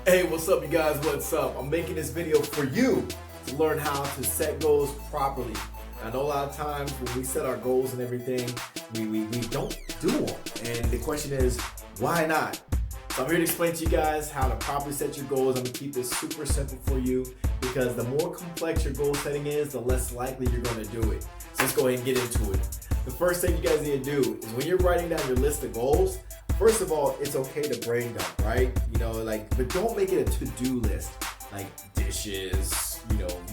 Hey, what's up you guys? What's up? I'm making this video for you to learn how to set goals properly. I know a lot of times when we set our goals and everything, we don't do them. And the question is, why not? So I'm here to explain to you guys how to properly set your goals. I'm gonna keep this super simple for you because the more complex your goal setting is, the less likely you're gonna do it. So let's go ahead and get into it. The first thing you guys need to do is when you're writing down your list of goals, first of all, it's okay to brain dump, right? But don't make it a to-do list, like dishes,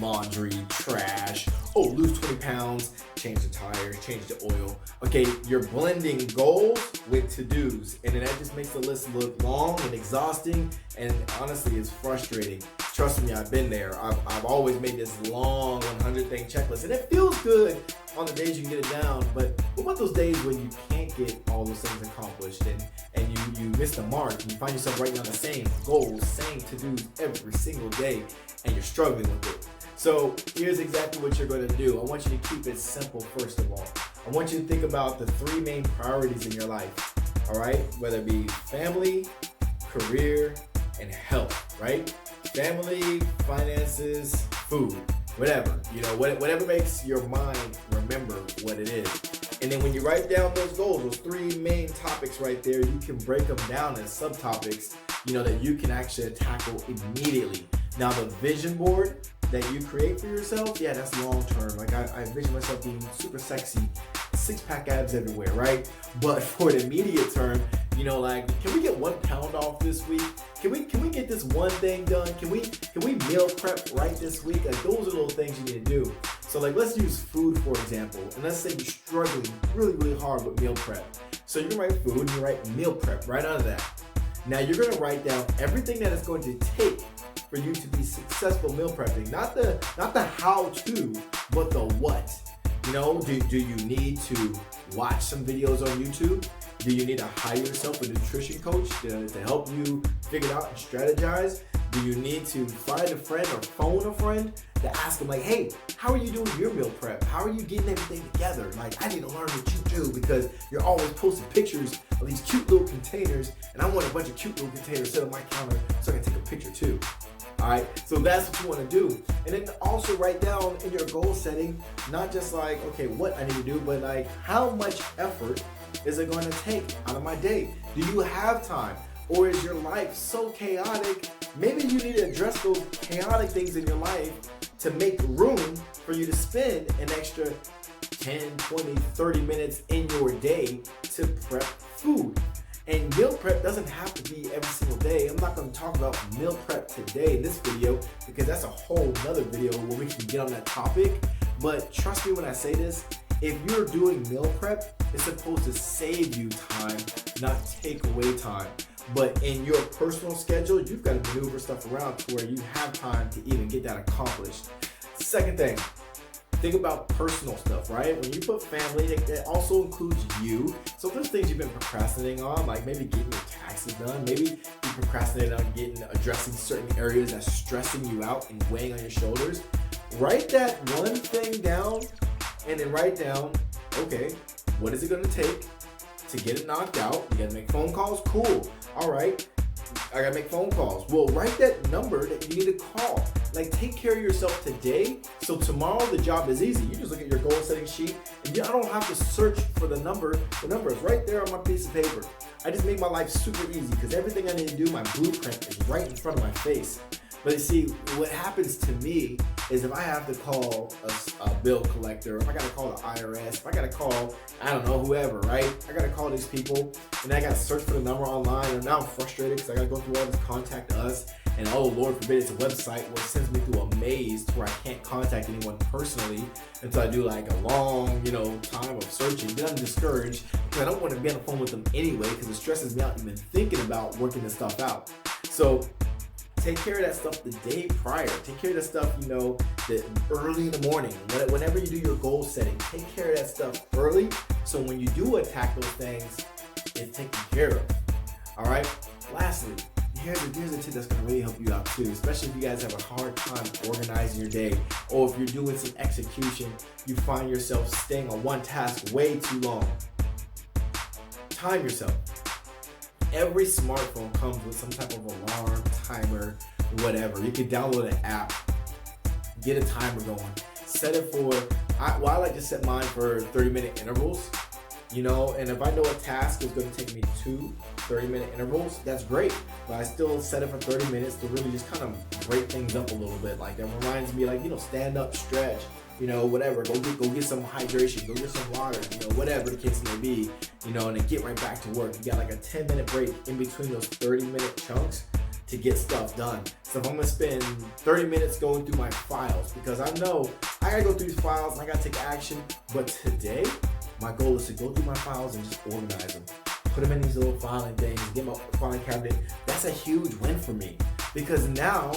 laundry, trash, lose 20 pounds, change the tire, change the oil. Okay, you're blending goals with to-dos, and then that just makes the list look long and exhausting, and honestly, it's frustrating. Trust me, I've been there. I've always made this long 100-thing checklist, and it feels good on the days you can get it down, but what about those days when you can't get all those things accomplished, and you miss the mark, and you find yourself writing down the same goals, same to-dos every single day, and you're struggling with it? So here's exactly what you're going to do. I want you to keep it simple first of all. I want you to think about the three main priorities in your life, all right? Whether it be family, career, and health, right? Family, finances, food, whatever. Whatever makes your mind remember what it is. And then when you write down those goals, those three main topics right there, you can break them down as subtopics, that you can actually tackle immediately. Now the vision board that you create for yourself, yeah, that's long term. Like I envision myself being super sexy, six-pack abs everywhere, right? But for the immediate term, can we get 1 pound off this week? Can we get this one thing done? Can we meal prep right this week? Like those are little things you need to do. So let's use food for example, and let's say you're struggling really hard with meal prep. So you can write food and you write meal prep right under that. Now you're gonna write down everything that it's going to take for you to be successful meal prepping. Not the how to, but the what. Do you need to watch some videos on YouTube? Do you need to hire yourself a nutrition coach to help you figure it out and strategize? Do you need to find a friend or phone a friend to ask them hey, how are you doing your meal prep? How are you getting everything together? I need to learn what you do because you're always posting pictures of these cute little containers, and I want a bunch of cute little containers set on my counter so I can take a picture too. All right, so that's what you want to do. And then also write down in your goal setting, not just okay, what I need to do, but how much effort is it going to take out of my day? Do you have time? Or is your life so chaotic? Maybe you need to address those chaotic things in your life to make room for you to spend an extra 10, 20, 30 minutes in your day to prep food. And meal prep doesn't have to be every single day. I'm not going to talk about meal prep today in this video because that's a whole nother video where we can get on that topic. But trust me when I say this, if you're doing meal prep, it's supposed to save you time, not take away time. But in your personal schedule, you've got to maneuver stuff around to where you have time to even get that accomplished. Second thing, think about personal stuff, right? When you put family, that also includes you. So if there's things you've been procrastinating on, like maybe getting your taxes done, maybe you procrastinated on addressing certain areas that's stressing you out and weighing on your shoulders, write that one thing down and then write down, okay, what is it gonna take to get it knocked out? You gotta make phone calls? Cool. All right, I gotta make phone calls. Well, write that number that you need to call. Take care of yourself today, so tomorrow the job is easy. You just look at your goal setting sheet, and I don't have to search for the number. The number is right there on my piece of paper. I just made my life super easy because everything I need to do, my blueprint is right in front of my face. But you see, what happens to me is if I have to call a bill collector, if I gotta call the IRS, if I gotta call, I don't know, whoever, right? I gotta call these people, and I gotta search for the number online, and now I'm frustrated because I gotta go through all this contact us, and oh Lord forbid it's a website where it sends me through a maze to where I can't contact anyone personally until I do a long, time of searching. Then I'm discouraged because I don't want to be on the phone with them anyway because it stresses me out even thinking about working this stuff out. So take care of that stuff the day prior. Take care of that stuff, that early in the morning. Whenever you do your goal setting, take care of that stuff early. So when you do attack those things, it's taken care of. All right. Lastly, here's a tip that's gonna really help you out too, especially if you guys have a hard time organizing your day, or if you're doing some execution, you find yourself staying on one task way too long. Time yourself. Every smartphone comes with some type of alarm, timer, whatever. You can download an app, get a timer going, set it for, I like to set mine for 30-minute intervals, you know, and if I know a task is going to take me 2 30-minute intervals, that's great. But I still set it for 30 minutes to really just kind of break things up a little bit. Like that reminds me, like, you know, stand up, stretch, you know, whatever. Go get some hydration, go get some water, you know, whatever the case may be, you know, and then get right back to work. You got like a 10-minute break in between those 30-minute chunks to get stuff done. So if I'm gonna spend 30 minutes going through my files, because I know I gotta go through these files and I gotta take action, but today, my goal is to go through my files and just organize them. Put them in these little filing things, get my filing cabinet. That's a huge win for me, because now,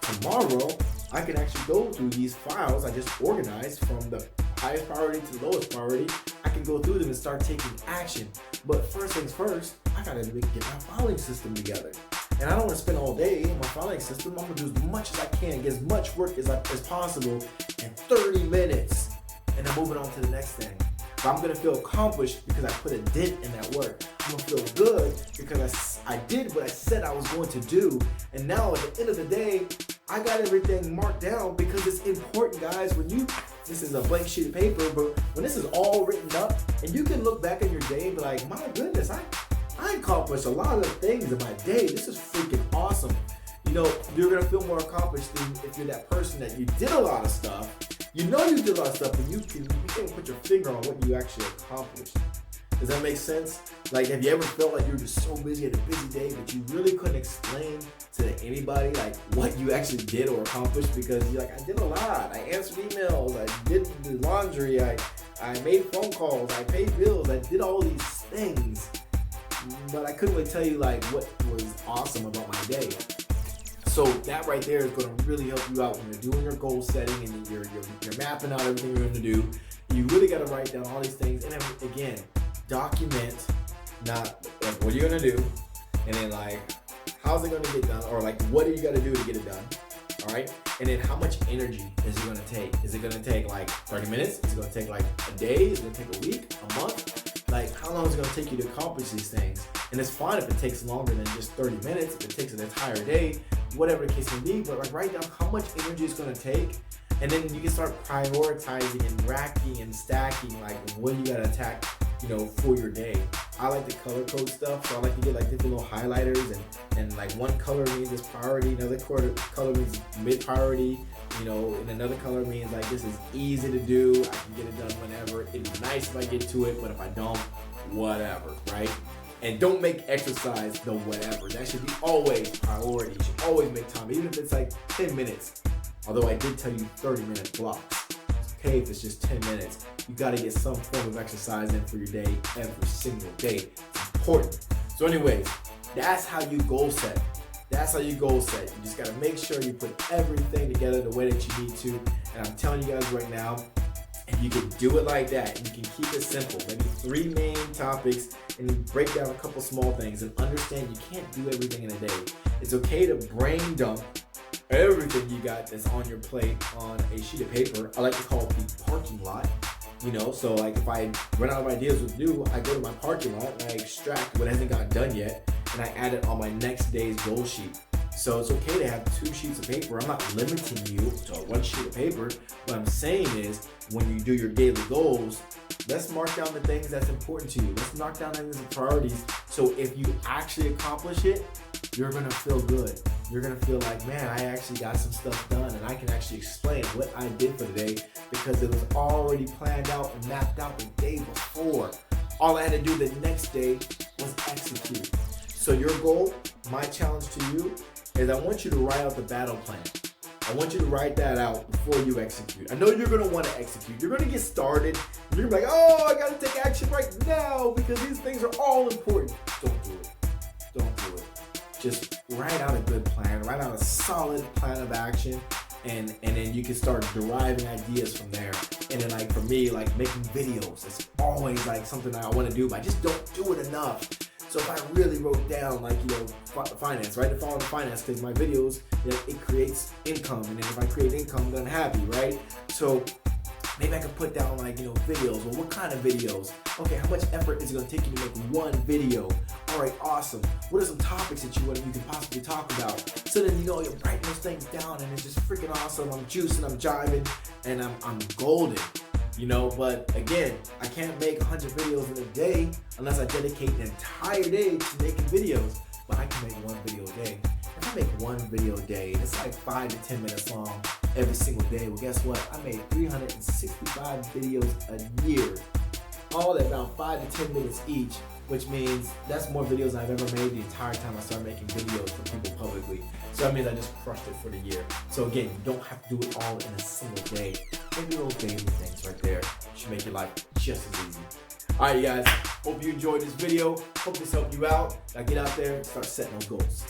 tomorrow, I can actually go through these files I just organized from the highest priority to the lowest priority. I can go through them and start taking action. But first things first, I gotta get my filing system together. And I don't want to spend all day on my filing system. I'm gonna do as much as I can, get as much work as possible in 30 minutes. And then moving on to the next thing. But I'm gonna feel accomplished because I put a dent in that work. I'm gonna feel good because I did what I said I was going to do. And now at the end of the day, I got everything marked down because it's important, guys. This is a blank sheet of paper, but when this is all written up and you can look back at your day and be like, my goodness, I accomplished a lot of things in my day. This is freaking awesome. You know, you're gonna feel more accomplished than if you're that person that you did a lot of stuff. You know you did a lot of stuff, but you can't put your finger on what you actually accomplished. Does that make sense? Like, have you ever felt like you were just so busy at a busy day, but you really couldn't explain to anybody like what you actually did or accomplished? Because you're like, I did a lot. I answered emails. I did the laundry. I made phone calls. I paid bills. I did all these things, but I couldn't really tell you like what was awesome about my day. So that right there is going to really help you out when you're doing your goal setting and you're mapping out everything you're going to do. You really got to write down all these things, and then again, document not like what you're going to do, and then like how's it going to get done, or like what do you got to do to get it done. All right, and then how much energy is it going to take? Is it going to take like 30 minutes? Is it going to take like a day? Is it going to take a week, a month? Like, how long is it going to take you to accomplish these things? And it's fine if it takes longer than just 30 minutes, if it takes an entire day, whatever the case may be, but like write down how much energy it's going to take, and then you can start prioritizing and racking and stacking like what you got to attack, you know, for your day. I like to color code stuff, so I like to get like different little highlighters, and like one color means it's priority, another color means mid priority, you know, and another color means like this is easy to do, I can get it done whenever. It'd be nice if I get to it, but if I don't, whatever, right? And don't make exercise the whatever. That should be always priority. You should always make time, even if it's like 10 minutes. Although I did tell you 30-minute blocks. It's okay if it's just 10 minutes. You gotta get some form of exercise in for your day every single day. It's important. So anyways, that's how you goal set. That's how you goal set. You just gotta make sure you put everything together the way that you need to. And I'm telling you guys right now, if you can do it like that, and you can keep it simple, maybe 3 main topics, and you break down a couple small things, and understand you can't do everything in a day. It's okay to brain dump everything you got that's on your plate on a sheet of paper. I like to call it the parking lot. You know, so like if I run out of ideas what to do, I go to my parking lot and I extract what hasn't gotten done yet, and I add it on my next day's goal sheet. So it's okay to have 2 sheets of paper. I'm not limiting you to 1 sheet of paper. What I'm saying is, when you do your daily goals, let's mark down the things that's important to you. Let's knock down things and priorities. So if you actually accomplish it, you're gonna feel good. You're gonna feel like, man, I actually got some stuff done, and I can actually explain what I did for the day because it was already planned out and mapped out the day before. All I had to do the next day was execute. So your goal, my challenge to you, is I want you to write out the battle plan. I want you to write that out before you execute. I know you're gonna wanna execute. You're gonna get started. You're gonna be like, oh, I gotta take action right now because these things are all important. Don't do it. Don't do it. Just write out a good plan. Write out a solid plan of action, and then you can start deriving ideas from there. And then like for me, like making videos, it's always like something that I wanna do, but I just don't do it enough. So if I really wrote down like, you know, finance, right? The following finance, because my videos, you know, it creates income. And then if I create income, then I'm happy, right? So maybe I could put down like, you know, videos. Well, what kind of videos? Okay, how much effort is it gonna take you to make 1 video? All right, awesome. What are some topics that you can possibly talk about? So then you're writing those things down, and it's just freaking awesome. I'm juicing, I'm jiving, and I'm golden. But again, I can't make 100 videos in a day unless I dedicate an entire day to making videos. But I can make one video a day. If I make one video a day, and it's like 5 to 10 minutes long every single day, well, guess what? I made 365 videos a year, all at around 5 to 10 minutes each, which means that's more videos I've ever made the entire time I started making videos for people publicly. So that means I just crushed it for the year. So again, you don't have to do it all in a single day. Maybe little daily things right there should make your life just as easy. All right, you guys, hope you enjoyed this video. Hope this helped you out. Now get out there and start setting those goals.